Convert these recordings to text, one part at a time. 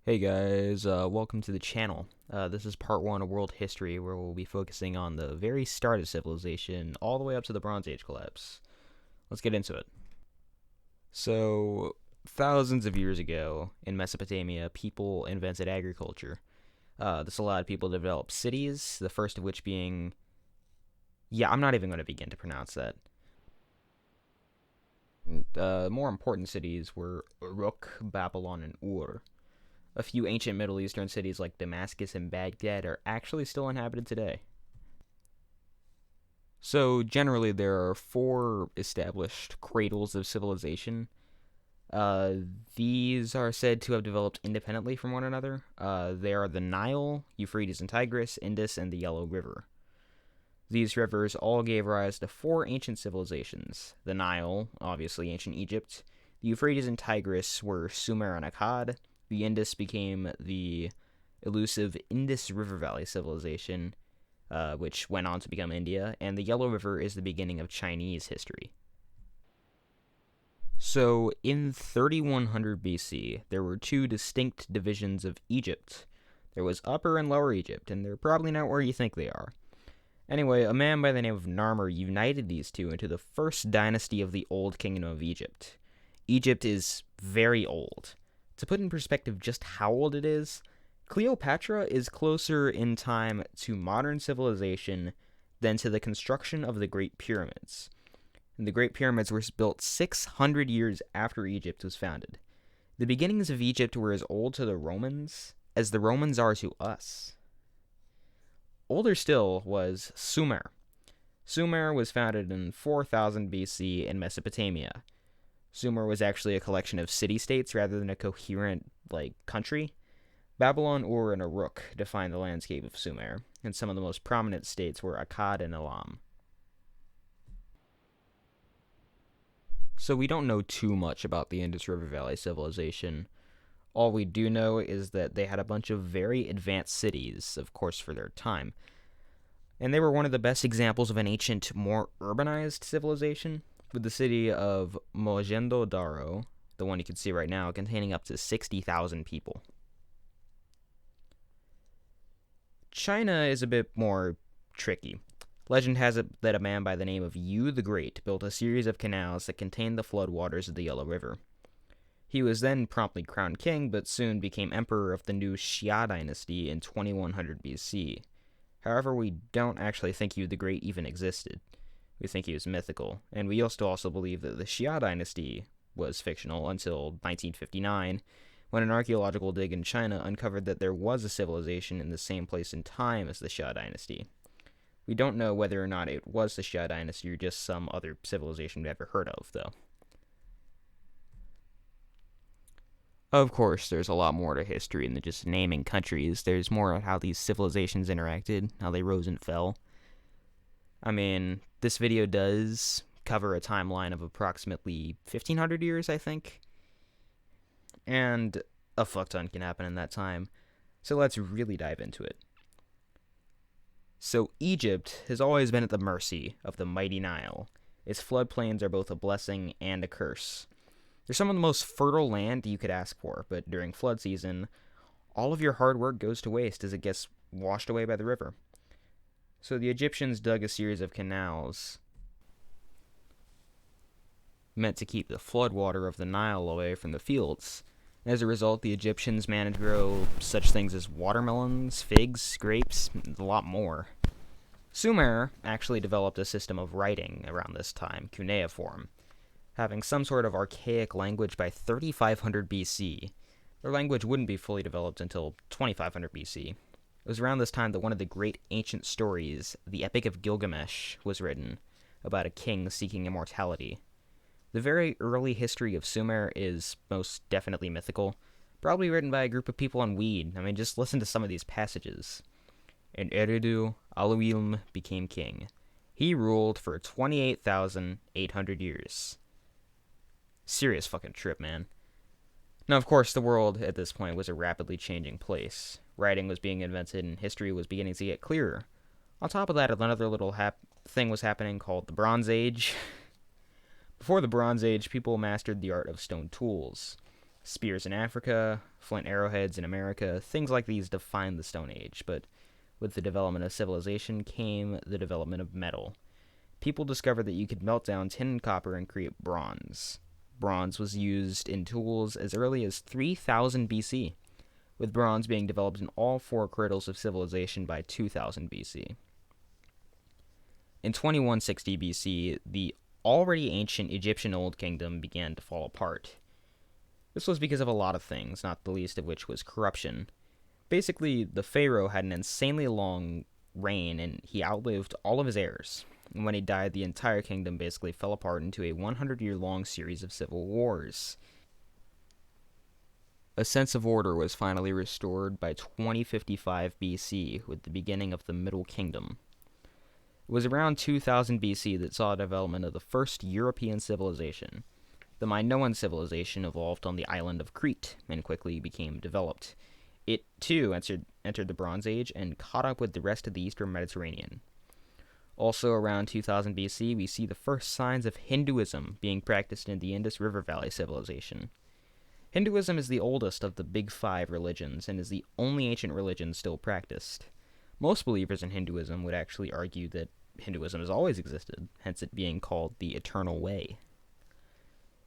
Hey guys, welcome to the channel. This is part one of world history, where we'll be focusing on the very start of civilization all the way up to the Bronze Age collapse. Let's get into it. So, thousands of years ago in Mesopotamia, people invented agriculture. This allowed people to develop cities, the first of which being. Yeah, I'm not even going to begin to pronounce that. More important cities were Uruk, Babylon, and Ur. A few ancient Middle Eastern cities like Damascus and Baghdad are actually still inhabited today. So, generally, there are four established cradles of civilization. Uh, these are said to have developed independently from one another. They are the Nile, Euphrates and Tigris, Indus, and the Yellow River. These rivers all gave rise to four ancient civilizations. The Nile, obviously ancient Egypt. The Euphrates and Tigris were Sumer and Akkad. The Indus became the elusive Indus River Valley civilization, which went on to become India. And the Yellow River is the beginning of Chinese history. So, in 3100 BC, there were two distinct divisions of Egypt. There was Upper and Lower Egypt, and they're probably not where you think they are. Anyway, a man by the name of Narmer united these two into the first dynasty of the Old Kingdom of Egypt. Egypt is very old. To put in perspective just how old it is, Cleopatra is closer in time to modern civilization than to the construction of the Great Pyramids. And the Great Pyramids were built 600 years after Egypt was founded. The beginnings of Egypt were as old to the Romans as the Romans are to us. Older still was Sumer. Sumer was founded in 4000 BC in Mesopotamia. Sumer was actually a collection of city-states rather than a coherent, country. Babylon, Ur, and Uruk defined the landscape of Sumer, and some of the most prominent states were Akkad and Elam. So we don't know too much about the Indus River Valley civilization. All we do know is that they had a bunch of very advanced cities, of course, for their time. And they were one of the best examples of an ancient, more urbanized civilization, with the city of Mohenjo-Daro, the one you can see right now, containing up to 60,000 people. China is a bit more tricky. Legend has it that a man by the name of Yu the Great built a series of canals that contained the floodwaters of the Yellow River. He was then promptly crowned king, but soon became emperor of the new Xia dynasty in 2100 BC. However, we don't actually think Yu the Great even existed. We think he was mythical, and we used to also believe that the Xia dynasty was fictional until 1959, when an archaeological dig in China uncovered that there was a civilization in the same place and time as the Xia dynasty. We don't know whether or not it was the Xia dynasty or just some other civilization we've never heard of, though. Of course, there's a lot more to history than just naming countries. There's more of how these civilizations interacted, how they rose and fell. I mean, this video does cover a timeline of approximately 1500 years, I think. And a fuck ton can happen in that time. So let's really dive into it. So, Egypt has always been at the mercy of the mighty Nile. Its floodplains are both a blessing and a curse. They're some of the most fertile land you could ask for, but during flood season, all of your hard work goes to waste as it gets washed away by the river. So the Egyptians dug a series of canals meant to keep the floodwater of the Nile away from the fields. As a result, the Egyptians managed to grow such things as watermelons, figs, grapes, and a lot more. Sumer actually developed a system of writing around this time, cuneiform, having some sort of archaic language by 3500 BC. Their language wouldn't be fully developed until 2500 BC. It was around this time that one of the great ancient stories, the Epic of Gilgamesh, was written, about a king seeking immortality. The very early history of Sumer is most definitely mythical, probably written by a group of people on weed. I mean, just listen to some of these passages. In Eridu, Aluilm became king. He ruled for 28,800 years. Serious fucking trip, man. Now, of course, the world at this point was a rapidly changing place. Writing was being invented and history was beginning to get clearer. On top of that, another little thing was happening called the Bronze Age. Before the Bronze Age, people mastered the art of stone tools. Spears in Africa, flint arrowheads in America, things like these define the Stone Age, but with the development of civilization came the development of metal. People discovered that you could melt down tin and copper and create bronze. Bronze was used in tools as early as 3000 BC, with bronze being developed in all four cradles of civilization by 2000 BC. In 2160 BC, the already ancient Egyptian Old Kingdom began to fall apart. This was because of a lot of things, not the least of which was corruption. Basically, the pharaoh had an insanely long reign and he outlived all of his heirs. And when he died, the entire kingdom basically fell apart into a 100-year-long series of civil wars. A sense of order was finally restored by 2055 BC with the beginning of the Middle Kingdom. It was around 2000 BC that saw the development of the first European civilization. The Minoan civilization evolved on the island of Crete and quickly became developed. It, too, entered the Bronze Age and caught up with the rest of the Eastern Mediterranean. Also around 2000 BC, we see the first signs of Hinduism being practiced in the Indus River Valley civilization. Hinduism is the oldest of the Big Five religions and is the only ancient religion still practiced. Most believers in Hinduism would actually argue that Hinduism has always existed, hence it being called the Eternal Way.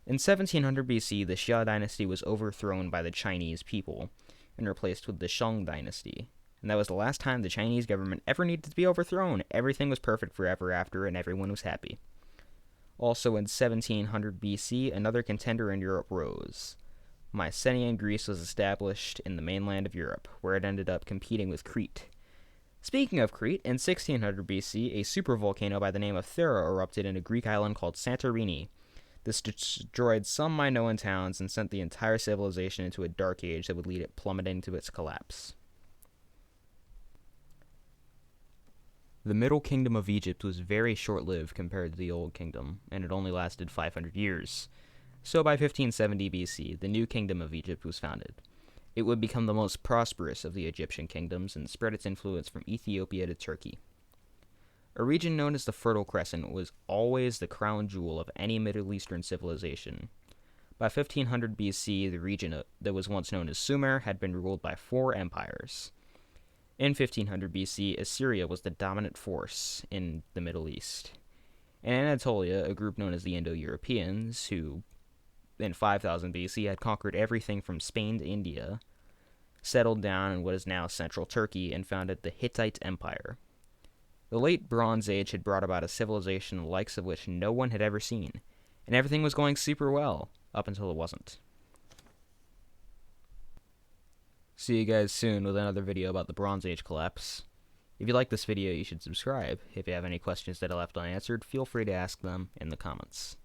In 1700 BC, the Xia dynasty was overthrown by the Chinese people and replaced with the Shang dynasty. And that was the last time the Chinese government ever needed to be overthrown. Everything was perfect forever after, and everyone was happy. Also in 1700 BC, another contender in Europe rose. Mycenaean Greece was established in the mainland of Europe, where it ended up competing with Crete. Speaking of Crete, in 1600 BC, a supervolcano by the name of Thera erupted in a Greek island called Santorini. This destroyed some Minoan towns and sent the entire civilization into a dark age that would lead it plummeting to its collapse. The Middle Kingdom of Egypt was very short-lived compared to the Old Kingdom, and it only lasted 500 years. So by 1570 BC, the New Kingdom of Egypt was founded. It would become the most prosperous of the Egyptian kingdoms and spread its influence from Ethiopia to Turkey. A region known as the Fertile Crescent was always the crown jewel of any Middle Eastern civilization. By 1500 BC, the region that was once known as Sumer had been ruled by 4 empires. In 1500 BC, Assyria was the dominant force in the Middle East. In Anatolia, a group known as the Indo-Europeans, who in 5000 BC had conquered everything from Spain to India, settled down in what is now central Turkey and founded the Hittite Empire. The late Bronze Age had brought about a civilization the likes of which no one had ever seen, and everything was going super well, up until it wasn't. See you guys soon with another video about the Bronze Age collapse. If you like this video, you should subscribe. If you have any questions that I left unanswered, feel free to ask them in the comments.